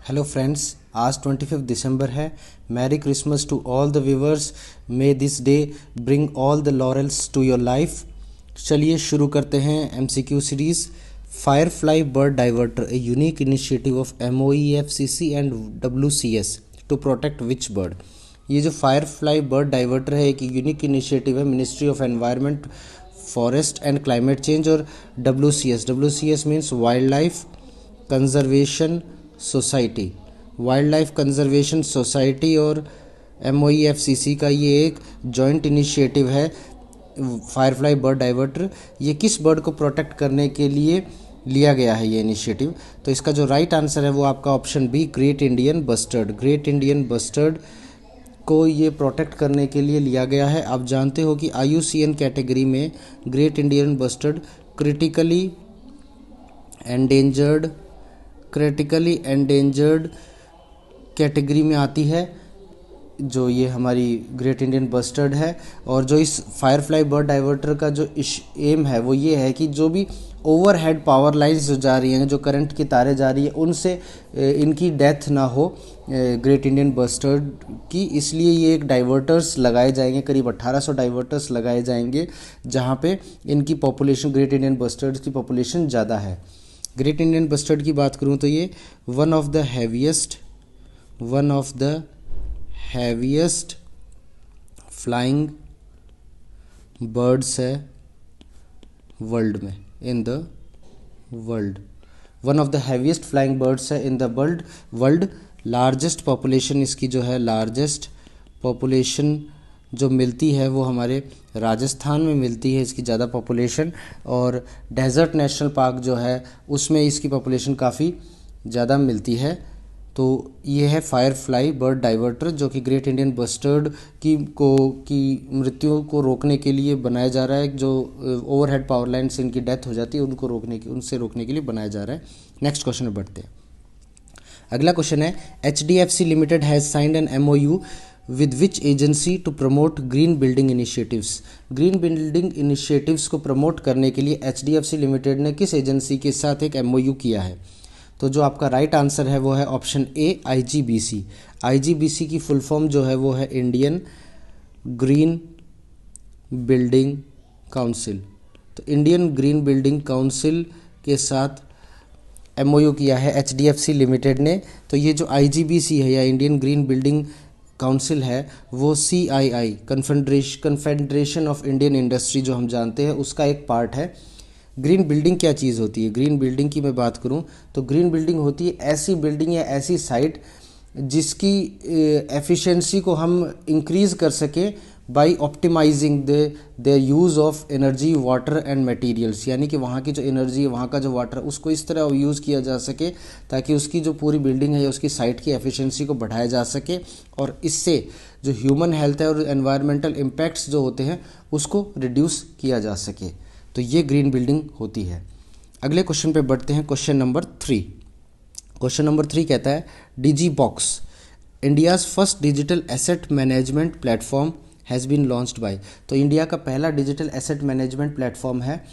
Hello friends, आज 25 दिसंबर है। Merry Christmas to all the viewers. May this day bring all the laurels to your life. चलिए शुरू करते हैं MCQ series. Firefly bird diverter, a unique initiative of MOEFCC and WCS to protect which bird. ये जो firefly bird diverter है एक unique initiative है ministry of environment, forest and climate change और WCS means wild life conservation society. Wild life conservation society और MOEFCC का ये एक जॉइंट इनिशिएटिव है फायरफ्लाई बर्ड डाइवर्टर। ये किस बर्ड को प्रोटेक्ट करने के लिए लिया गया है ये इनिशिएटिव? तो इसका जो राइट आंसर है वो आपका option B, great Indian bustard. Great Indian bustard को ये प्रोटेक्ट करने के लिए लिया गया है। आप जानते हो कि IUCN कैटेगरी में great Indian bustard critically endangered category में आती है, जो ये हमारी ग्रेट इंडियन बस्टर्ड है। और जो इस फायरफ्लाई बर्ड डाइवर्टर का जो एम है वो ये है कि जो भी ओवरहेड पावर लाइन्स जो जा रही हैं, जो करंट की तारें जा रही है, उनसे इनकी डेथ ना हो ग्रेट इंडियन बस्टर्ड की। इसलिए ये एक डाइवर्टर्स लगाए जाएंगे, करीब 1800 डाइवर्टर्स लगाए जाएंगे जहाँ पे इनकी पॉपुलेशन, ग्रेट इंडियन बस्टर्ड्स की पॉपुलेशन ज़्यादा है। ग्रेट इंडियन बस्टर्ड की बात करूँ तो ये one of the heaviest flying birds है वर्ल्ड में, in the world. One of the heaviest flying birds है in the world. Largest population इसकी जो है, लार्जेस्ट पॉपुलेशन जो मिलती है वो हमारे राजस्थान में मिलती है, इसकी ज़्यादा पॉपुलेशन। और डेजर्ट नेशनल पार्क जो है उसमें इसकी पॉपुलेशन काफ़ी ज़्यादा मिलती है। तो ये है फायरफ्लाई बर्ड डाइवर्टर, जो कि ग्रेट इंडियन बस्टर्ड की मृत्यु को रोकने के लिए बनाया जा रहा है। जो ओवरहेड पावर लाइन से इनकी डेथ हो जाती है उनसे रोकने के लिए बनाया जा रहा है। नेक्स्ट क्वेश्चन में बढ़ते हैं। अगला क्वेश्चन है, HDFC limited has signed an MOU with which agency to promote green building initiatives. Green building initiatives को प्रमोट करने के लिए HDFC लिमिटेड ने किस एजेंसी के साथ एक MOU किया है? तो जो आपका राइट आंसर है वो है ऑप्शन ए, IGBC। IGBC की फुल फॉर्म जो है वो है इंडियन ग्रीन बिल्डिंग काउंसिल। तो इंडियन ग्रीन बिल्डिंग काउंसिल के साथ MOU किया है HDFC लिमिटेड ने। तो ये जो IGBC है या इंडियन ग्रीन बिल्डिंग काउंसिल है वो CII, confederation of Indian industry जो हम जानते हैं, उसका एक पार्ट है। ग्रीन बिल्डिंग क्या चीज़ होती है? ग्रीन बिल्डिंग की मैं बात करूं तो ग्रीन बिल्डिंग होती है ऐसी बिल्डिंग या ऐसी साइट जिसकी एफिशिएंसी को हम इंक्रीज़ कर सकें by optimising the use of energy, water and materials. यानी कि वहाँ की जो एनर्जी है, वहाँ का जो वाटर है, उसको इस तरह यूज़ किया जा सके ताकि उसकी जो पूरी बिल्डिंग है या उसकी साइट की एफिशिएंसी को बढ़ाया जा सके, और इससे जो ह्यूमन हेल्थ है और एनवायरमेंटल इम्पैक्ट्स जो होते हैं उसको रिड्यूस किया जा सके। तो ये ग्रीन बिल्डिंग होती है। अगले क्वेश्चन पे बढ़ते हैं, क्वेश्चन नंबर 3। क्वेश्चन नंबर 3 कहता है, DigiBox, India's first digital asset management platform has been launched by. तो इंडिया का पहला डिजिटल एसेट मैनेजमेंट प्लेटफॉर्म है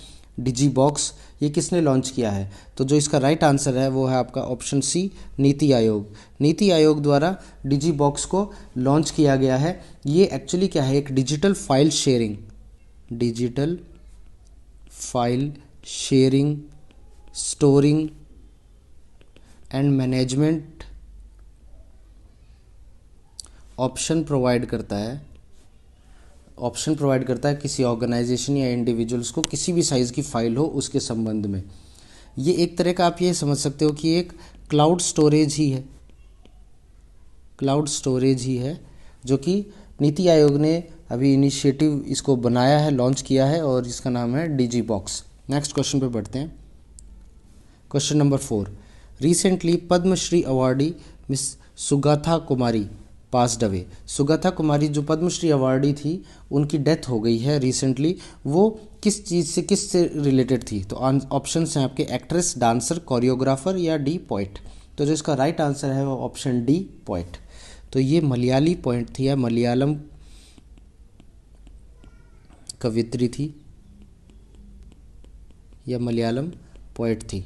DigiBox। ये किसने लॉन्च किया है? तो जो इसका राइट आंसर है वो है आपका ऑप्शन सी, नीति आयोग। नीति आयोग द्वारा DigiBox को लॉन्च किया गया है। ये एक्चुअली क्या है? एक digital file sharing, storing and management option provide करता है किसी ऑर्गेनाइजेशन या इंडिविजुअल्स को, किसी भी साइज़ की फाइल हो उसके संबंध में। ये एक तरह का आप ये समझ सकते हो कि एक क्लाउड स्टोरेज ही है, जो कि नीति आयोग ने अभी इनिशिएटिव इसको बनाया है, लॉन्च किया है, और इसका नाम है DigiBox। नेक्स्ट क्वेश्चन पे बढ़ते हैं, question number 4। Recently Padmashri awardee miss Sugatha Kumari passed away. Sugatha Kumari जो पद्मश्री अवार्डी थी, उनकी डेथ हो गई है रिसेंटली। वो किस से रिलेटेड थी? तो ऑप्शंस हैं आपके, एक्ट्रेस, डांसर, कोरियोग्राफर या डी पोइट। तो जो इसका राइट आंसर है वो ऑप्शन डी, पोइट। तो ये मलयाली पोइट थी या मलयालम कवित्री थी या मलयालम पोइट थी।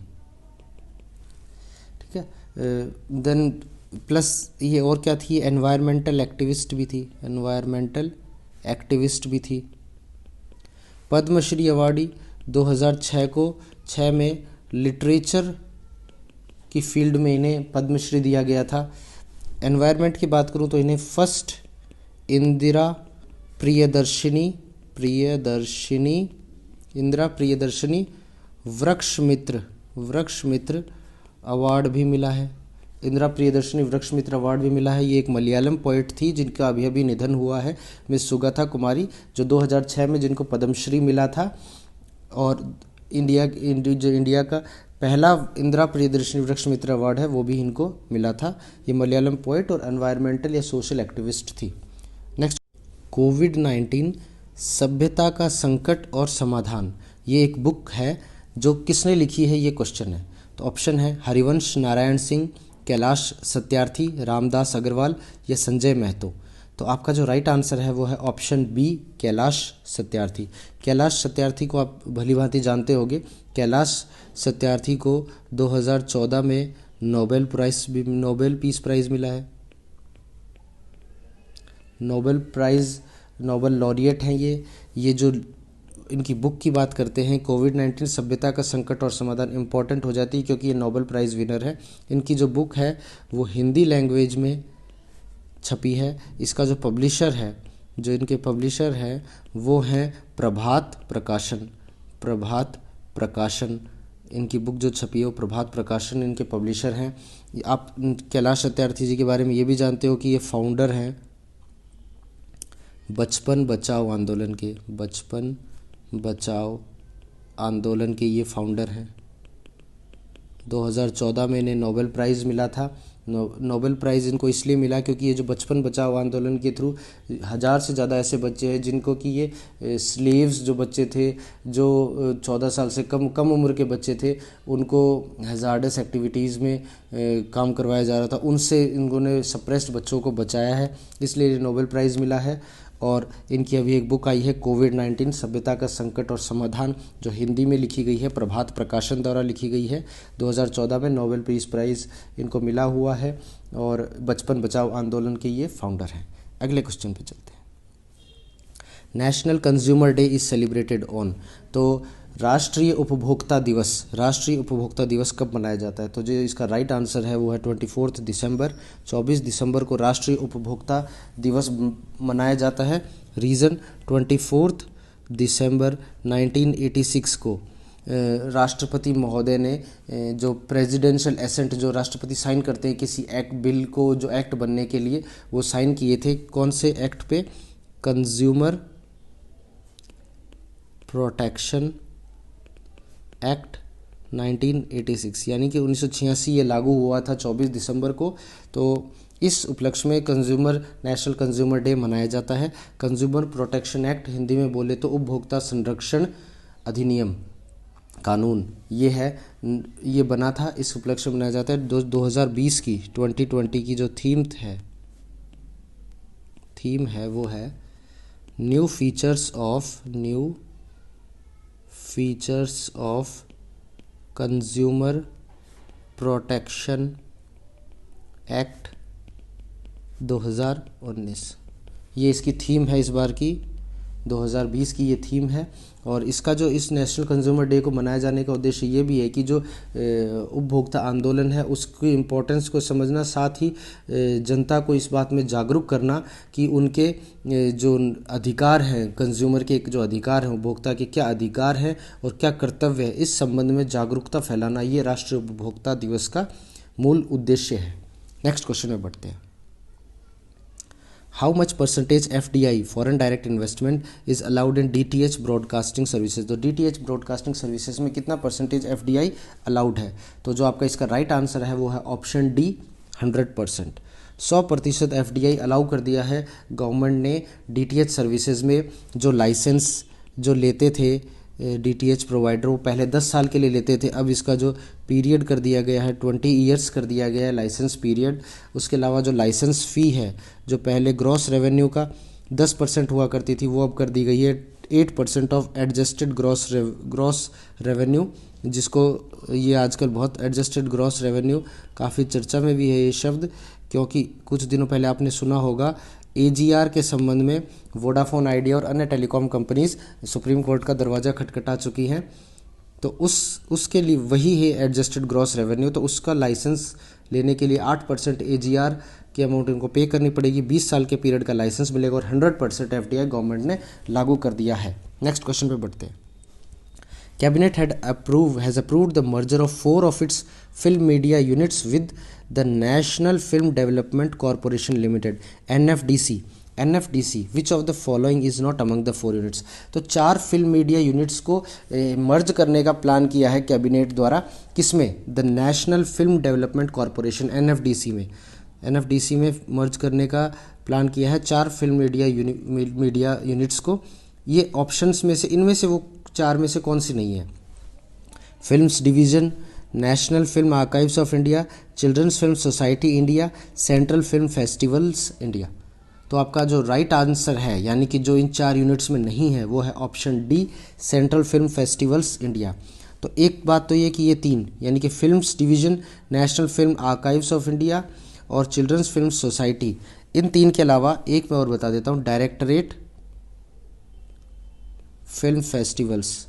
ठीक है। देन प्लस ये और क्या थी, एनवायरमेंटल एक्टिविस्ट भी थी, एनवायरमेंटल एक्टिविस्ट भी थी। पद्मश्री अवार्डी 2006 को 6 में लिटरेचर की फील्ड में इन्हें पद्मश्री दिया गया था। एनवायरनमेंट की बात करूं तो इन्हें फर्स्ट इंदिरा प्रियदर्शिनी वृक्ष मित्र अवार्ड भी मिला है। इंदिरा प्रियदर्शिनी वृक्ष मित्र अवार्ड भी मिला है। ये एक मलयालम पोइट थी जिनका अभी अभी निधन हुआ है, मिस सुगथा कुमारी, जो 2006 में जिनको पद्मश्री मिला था। और इंडिया का पहला इंदिरा प्रियदर्शिनी वृक्ष मित्र अवार्ड है वो भी इनको मिला था। ये मलयालम पोइट और एनवायरमेंटल या सोशल एक्टिविस्ट थी। नेक्स्ट, कोविड-19 सभ्यता का संकट और समाधान, ये एक बुक है जो किसने लिखी है, ये क्वेश्चन है। तो ऑप्शन है हरिवंश नारायण सिंह, कैलाश सत्यार्थी, रामदास अग्रवाल या संजय महतो। तो आपका जो राइट आंसर है वो है ऑप्शन बी, कैलाश सत्यार्थी। कैलाश सत्यार्थी को आप भली भांति जानते होंगे। कैलाश सत्यार्थी को 2014 में नोबेल पीस प्राइज़ मिला है। नोबेल लॉरिएट हैं ये जो इनकी बुक की बात करते हैं, कोविड-19 सभ्यता का संकट और समाधान, इम्पॉर्टेंट हो जाती है क्योंकि ये नोबेल प्राइज़ विनर है। इनकी जो बुक है वो हिंदी लैंग्वेज में छपी है। इसका जो इनके पब्लिशर है वो हैं प्रभात प्रकाशन। इनकी बुक जो छपी है वो प्रभात प्रकाशन इनके पब्लिशर हैं। आप कैलाश सत्यार्थी जी के बारे में ये भी जानते हो कि ये फाउंडर हैं बचपन बचाओ आंदोलन के ये फाउंडर हैं। 2014 में इन्हें नोबेल प्राइज़ मिला था। नोबेल प्राइज़ इनको इसलिए मिला क्योंकि ये जो बचपन बचाओ आंदोलन के थ्रू 1000 से ज़्यादा ऐसे बच्चे हैं जिनको कि ये स्लेव्स जो बच्चे थे, जो 14 साल से कम उम्र के बच्चे थे, उनको हैज़ार्डस एक्टिविटीज़ में काम करवाया जा रहा था, उनसे इन्होंने सप्रेस्ड बच्चों को बचाया है, इसलिए नोबेल प्राइज़ मिला है। और इनकी अभी एक बुक आई है कोविड-19 सभ्यता का संकट और समाधान, जो हिंदी में लिखी गई है, प्रभात प्रकाशन द्वारा लिखी गई है। 2014 में नोबेल पीस प्राइज़ इनको मिला हुआ है और बचपन बचाओ आंदोलन के ये फाउंडर हैं। अगले क्वेश्चन पे चलते हैं। National consumer day is celebrated on, तो राष्ट्रीय उपभोक्ता दिवस कब मनाया जाता है? तो जो इसका राइट आंसर है वो है 24 दिसंबर। 24 दिसंबर को राष्ट्रीय उपभोक्ता दिवस मनाया जाता है। रीज़न, 24 दिसंबर 1986 को राष्ट्रपति महोदय ने जो प्रेसिडेंशियल एसेंट, जो राष्ट्रपति साइन करते हैं किसी बिल को, जो एक्ट बनने के लिए, वो साइन किए थे। कौन से एक्ट पे? कंज्यूमर प्रोटेक्शन एक्ट 1986, यानी कि 1986 ये लागू हुआ था 24 दिसंबर को। तो इस उपलक्ष्य में नेशनल कंज्यूमर डे मनाया जाता है। कंज्यूमर प्रोटेक्शन एक्ट, हिंदी में बोले तो उपभोक्ता संरक्षण अधिनियम कानून, ये बना था, इस उपलक्ष्य में मनाया जाता है। 2020 की 2020 की जो थीम है वो है new features of consumer protection act 2019। ये इसकी थीम है इस बार की, 2020 की ये थीम है। और इसका जो इस नेशनल कंज्यूमर डे को मनाए जाने का उद्देश्य ये भी है कि जो उपभोक्ता आंदोलन है उसकी इम्पोर्टेंस को समझना, साथ ही जनता को इस बात में जागरूक करना कि उनके जो अधिकार हैं, कंज्यूमर के जो अधिकार हैं, उपभोक्ता के क्या अधिकार हैं और क्या कर्तव्य है, इस संबंध में जागरूकता फैलाना, ये राष्ट्रीय उपभोक्ता दिवस का मूल उद्देश्य है। नेक्स्ट क्वेश्चन में बढ़ते हैं। How much percentage FDI foreign direct investment is allowed in DTH broadcasting services? तो DTH ब्रॉडकास्टिंग सर्विसेज में कितना परसेंटेज FDI अलाउड है? तो जो आपका इसका राइट आंसर है वो है ऑप्शन डी, 100%। 100% FDI अलाउ कर दिया है गवर्नमेंट ने DTH सर्विसेज में। जो लाइसेंस जो लेते थे DTH प्रोवाइडर, वो पहले 10 साल के लिए लेते थे, अब इसका जो पीरियड कर दिया गया है 20 ईयर्स कर दिया गया है लाइसेंस पीरियड। उसके अलावा जो लाइसेंस फ़ी है, जो पहले ग्रॉस रेवेन्यू का 10% हुआ करती थी वो अब कर दी गई है 8% ऑफ एडजस्टेड ग्रॉस रेवेन्यू, जिसको ये आजकल बहुत एडजस्टेड ग्रॉस रेवेन्यू काफ़ी चर्चा में भी है ये शब्द, क्योंकि कुछ दिनों पहले आपने सुना होगा AGR के संबंध में वोडाफोन आइडिया और अन्य टेलीकॉम कंपनीज सुप्रीम कोर्ट का दरवाज़ा खटखटा चुकी हैं। तो उसके लिए वही है एडजस्टेड ग्रॉस रेवेन्यू, तो उसका लाइसेंस लेने के लिए 8% AGR की अमाउंट इनको पे करनी पड़ेगी, 20 साल के पीरियड का लाइसेंस मिलेगा और 100% FDI गवर्नमेंट ने लागू कर दिया है। नेक्स्ट क्वेश्चन पे बढ़ते हैं। Cabinet has approved the merger of 4 of its film media units with the National Film Development Corporation Limited NFDC, which of the following is not among the 4 units? तो 4 film media units को मर्ज करने का plan किया है cabinet द्वारा, किसमें? The national film development corporation NFDC में मर्ज करने का प्लान किया है 4 फिल्म मीडिया यूनिट्स को। ये ऑप्शंस में से इनमें से वो 4 में से कौन सी नहीं है? Films division, national film archives of India, children's film society India, central film festivals India. तो आपका जो राइट आंसर है, यानी कि जो इन 4 यूनिट्स में नहीं है, वो है option D, central film festivals India. तो एक बात तो ये कि ये 3 यानी कि films division, national film archives of India और चिल्ड्रंस फिल्म सोसाइटी, इन 3 के अलावा एक मैं और बता देता हूँ, डायरेक्टरेट फिल्म फेस्टिवल्स,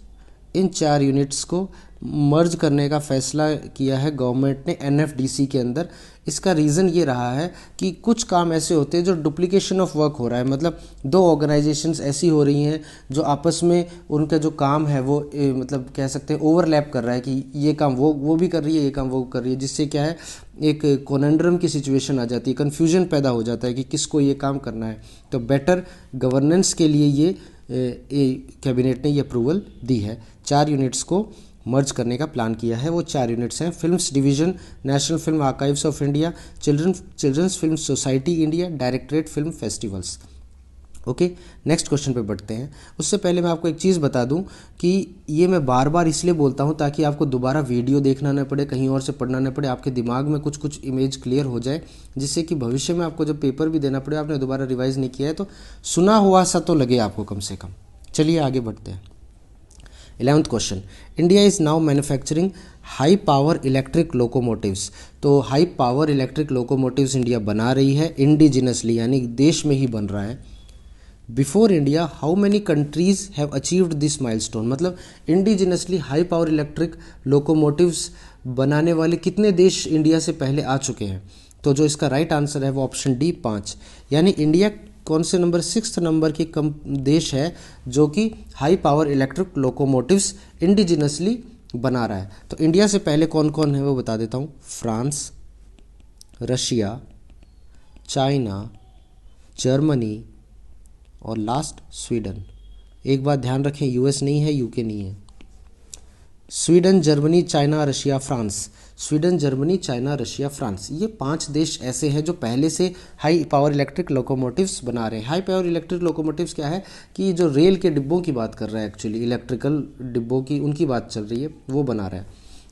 इन 4 यूनिट्स को मर्ज करने का फैसला किया है गवर्नमेंट ने NFDC के अंदर। इसका रीज़न ये रहा है कि कुछ काम ऐसे होते हैं जो डुप्लीकेशन ऑफ वर्क हो रहा है, मतलब 2 ऑर्गेनाइजेशंस ऐसी हो रही हैं जो आपस में उनका जो काम है वो मतलब कह सकते हैं ओवरलैप कर रहा है कि ये काम वो भी कर रही है, ये काम वो कर रही है, जिससे क्या है एक कोनेंड्रम की सिचुएशन आ जाती है, कन्फ्यूजन पैदा हो जाता है कि किसको ये काम करना है। तो बेटर गवर्नेंस के लिए ये कैबिनेट ने ये अप्रूवल दी है। 4 यूनिट्स को मर्ज करने का प्लान किया है। वो 4 यूनिट्स हैं, films division, national film archives of India, children's film society India, directorate film festivals. Okay, next question पे बढ़ते हैं। उससे पहले मैं आपको एक चीज़ बता दूं कि ये मैं बार बार इसलिए बोलता हूं ताकि आपको दोबारा वीडियो देखना न पड़े, कहीं और से पढ़ना न पड़े, आपके दिमाग में कुछ कुछ इमेज क्लियर हो जाए, जिससे कि भविष्य में आपको जब पेपर भी देना पड़े, आपने दोबारा रिवाइज नहीं किया है तो सुना हुआ सा तो लगे आपको कम से कम। चलिए आगे बढ़ते हैं। 11th question, India is now manufacturing high power electric locomotives. तो high power electric locomotives India बना रही है इंडिजिनसली, यानी देश में ही बन रहा है। Before India how many countries have achieved this milestone, मतलब indigenously high power electric locomotives बनाने वाले कितने देश इंडिया से पहले आ चुके हैं? तो जो इसका राइट आंसर है वो ऑप्शन डी 5, यानी इंडिया कौन से नंबर 6th नंबर की देश है जो कि high power electric locomotives indigenously बना रहा है। तो इंडिया से पहले कौन कौन है वो बता देता हूँ, फ्रांस, रशिया, चाइना, जर्मनी और लास्ट स्वीडन। एक बात ध्यान रखें, US नहीं है, UK नहीं है। Sweden, Germany, China, Russia, France. Sweden, Germany, China, Russia, France, ये 5 देश ऐसे हैं जो पहले से हाई पावर इलेक्ट्रिक लोकोमोटिव्स बना रहे हैं। हाई पावर इलेक्ट्रिक लोकोमोटिव्स क्या है कि जो रेल के डिब्बों की बात कर रहा है, एक्चुअली इलेक्ट्रिकल डिब्बों की उनकी बात चल रही है, वो बना रहा है।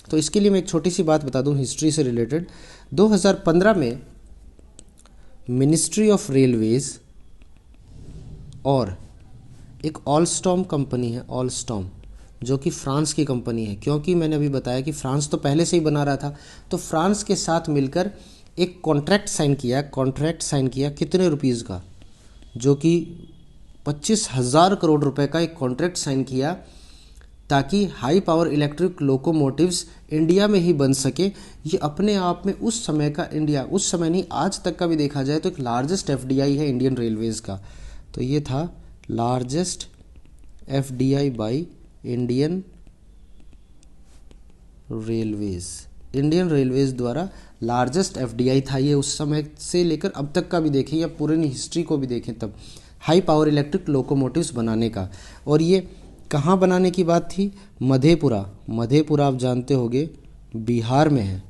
तो इसके लिए मैं एक छोटी सी बात बता दूं हिस्ट्री से रिलेटेड। 2015 में मिनिस्ट्री ऑफ रेलवेज़ और एक ऑलस्टॉम कंपनी है, ऑलस्टॉम, जो कि फ्रांस की कंपनी है, क्योंकि मैंने अभी बताया कि फ्रांस तो पहले से ही बना रहा था, तो फ्रांस के साथ मिलकर एक कॉन्ट्रैक्ट साइन किया कितने रुपीज़ का, जो कि 25,000 करोड़ रुपए का एक कॉन्ट्रैक्ट साइन किया ताकि high power electric locomotives India में ही बन सके। ये अपने आप में उस समय का, इंडिया उस समय नहीं आज तक का भी देखा जाए तो एक लार्जेस्ट FDI है इंडियन रेलवेज़ का। तो ये था largest FDI by Indian Railways द्वारा लार्जेस्ट FDI था ये, उस समय से लेकर अब तक का भी देखें या पुरानी हिस्ट्री को भी देखें तब हाई पावर इलेक्ट्रिक लोकोमोटिव्स बनाने का। और ये कहाँ बनाने की बात थी? मधेपुरा आप जानते होंगे बिहार में है,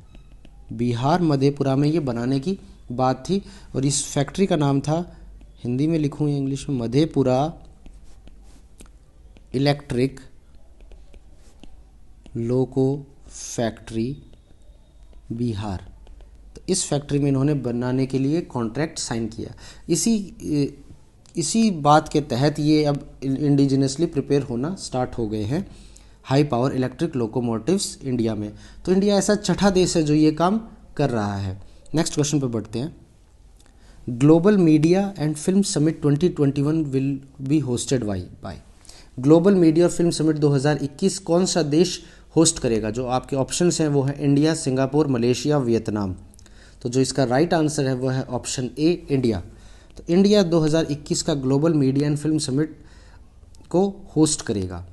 बिहार मधेपुरा में ये बनाने की बात थी। और इस फैक्ट्री का नाम था, हिंदी में लिखूँ या इंग्लिश में, Madhepura electric loco factory Bihar. तो इस फैक्ट्री में इन्होंने बनाने के लिए कॉन्ट्रैक्ट साइन किया। इसी इसी बात के तहत ये अब इंडिजिनसली प्रिपेयर होना स्टार्ट हो गए हैं high power electric locomotives India में। तो इंडिया ऐसा छठा देश है जो ये काम कर रहा है। नेक्स्ट क्वेश्चन पे बढ़ते हैं। Global media and film summit 2021 will be hosted by. Global media और फिल्म समिट 2021 कौन सा देश होस्ट करेगा? जो आपके ऑप्शंस हैं वो है इंडिया, सिंगापुर, मलेशिया, वियतनाम। तो जो इसका राइट आंसर है वो है ऑप्शन ए, इंडिया। तो इंडिया 2021 का global media and film summit को होस्ट करेगा।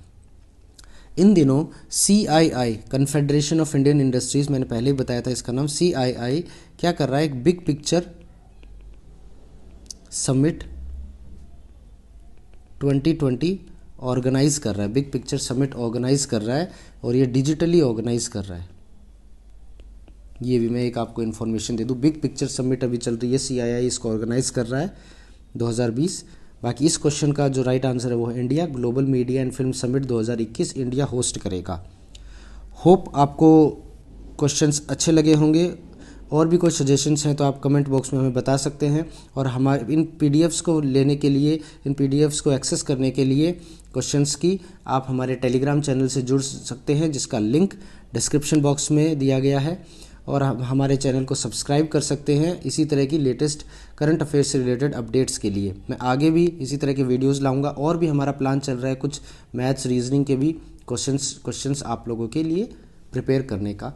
इन दिनों CII confederation of Indian industries, मैंने पहले ही बताया था इसका नाम, CII क्या कर रहा है? एक बिग पिक्चर समिट 2020 ऑर्गेनाइज कर रहा है। बिग पिक्चर समिट ऑर्गेनाइज कर रहा है और ये डिजिटली ऑर्गेनाइज कर रहा है। ये भी मैं एक आपको इन्फॉर्मेशन दे दूँ, बिग पिक्चर समिट अभी चल रही है, CII इसको ऑर्गेनाइज कर रहा है 2020। बाकी इस क्वेश्चन का जो राइट आंसर है वो है India. Global media and film summit 2021 India host करेगा। होप आपको क्वेश्चंस अच्छे लगे होंगे। और भी कोई सजेशंस हैं तो आप कमेंट बॉक्स में हमें बता सकते हैं। और हमारे इन PDFs को लेने के लिए, इन PDFs को एक्सेस करने के लिए क्वेश्चंस की आप हमारे टेलीग्राम चैनल से जुड़ सकते हैं, जिसका लिंक डिस्क्रिप्शन बॉक्स में दिया गया है। और हमारे चैनल को सब्सक्राइब कर सकते हैं इसी तरह की लेटेस्ट करंट अफेयर्स से रिलेटेड अपडेट्स के लिए। मैं आगे भी इसी तरह के वीडियोस लाऊंगा। और भी हमारा प्लान चल रहा है कुछ मैथ्स, रीजनिंग के भी क्वेश्चंस आप लोगों के लिए प्रिपेयर करने का।